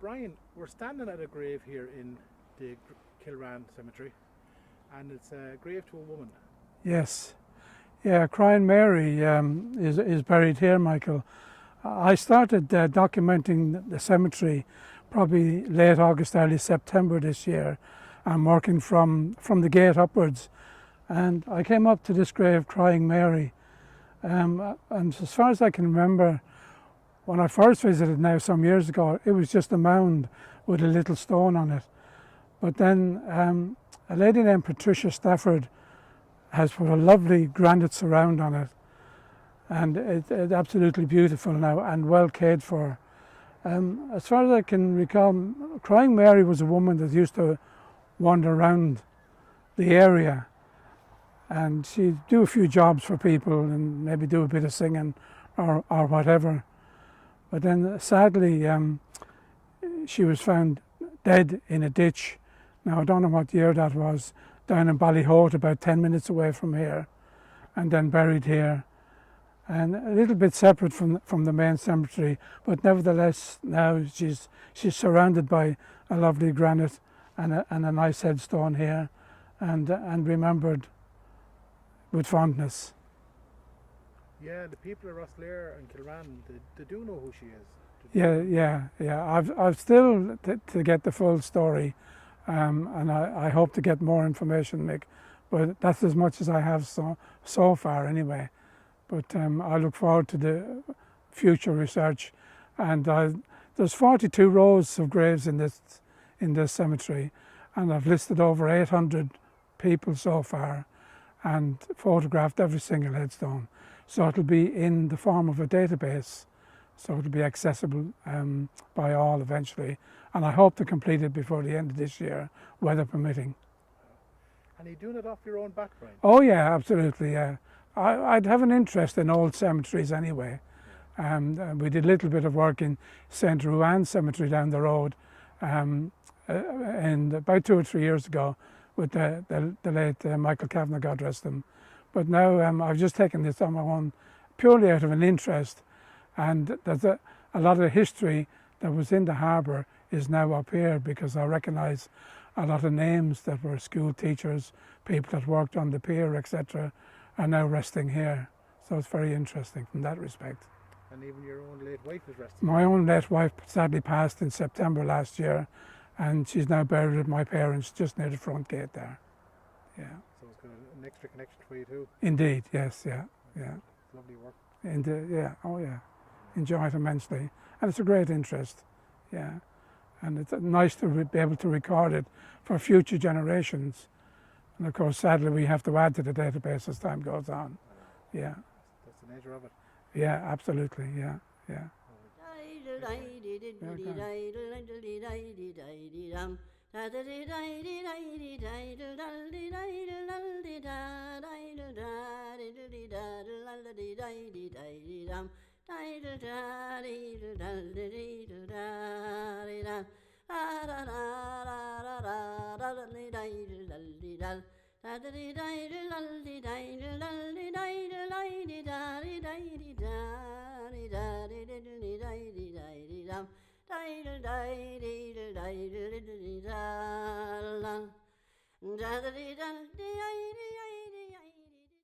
Brian, we're standing at a grave here in the Kilrane cemetery, and it's a grave to a woman. Yes. Yeah, Crying Mary is buried here, Michael. I started documenting the cemetery probably late August, early September this year. I'm working from the gate upwards, and I came up to this grave, Crying Mary. And as far as I can remember, when I first visited now some years ago, it was just a mound with a little stone on it. But then a lady named Patricia Stafford has put a lovely granite surround on it, and it's absolutely beautiful now and well cared for. As far as I can recall, Crying Mary was a woman that used to wander around the area, and she'd do a few jobs for people and maybe do a bit of singing or whatever. But then sadly she was found dead in a ditch. Now I don't know what year that was, down in Ballyhote, about 10 minutes away from here, and then buried here, and a little bit separate from the main cemetery, but nevertheless now she's surrounded by a lovely granite and a nice headstone here, and remembered with fondness. Yeah, the people of Rosslare and Kilrane, they do know who she is. Yeah. I've still to get the full story, and I hope to get more information, Mick, but that's as much as I have so far anyway. But I look forward to the future research, and there's 42 rows of graves in this cemetery, and I've listed over 800 people so far and photographed every single headstone. So it'll be in the form of a database, so it'll be accessible by all eventually, and I hope to complete it before the end of this year, weather permitting. And are you doing it off your own back, Brian? Oh yeah, absolutely, yeah. I'd have an interest in old cemeteries anyway. We did a little bit of work in St. Ruan Cemetery down the road, and about 2 or 3 years ago with the late Michael Kavanagh, God rest him. But now I've just taken this on my own, purely out of an interest, and there's a lot of history that was in the harbour is now up here, because I recognise a lot of names that were school teachers, people that worked on the pier, etc., are now resting here. So it's very interesting from that respect. And even your own late wife is resting? My own late wife sadly passed in September last year, and she's now buried with my parents just near the front gate there. Yeah. So it's got an extra connection for you too? Indeed, yes, yeah. It's lovely work. Yeah, oh yeah. Enjoy it immensely. And it's a great interest, yeah. And it's nice to be able to record it for future generations. And of course, sadly, we have to add to the database as time goes on. Yeah. That's the nature of it. Yeah, absolutely, yeah.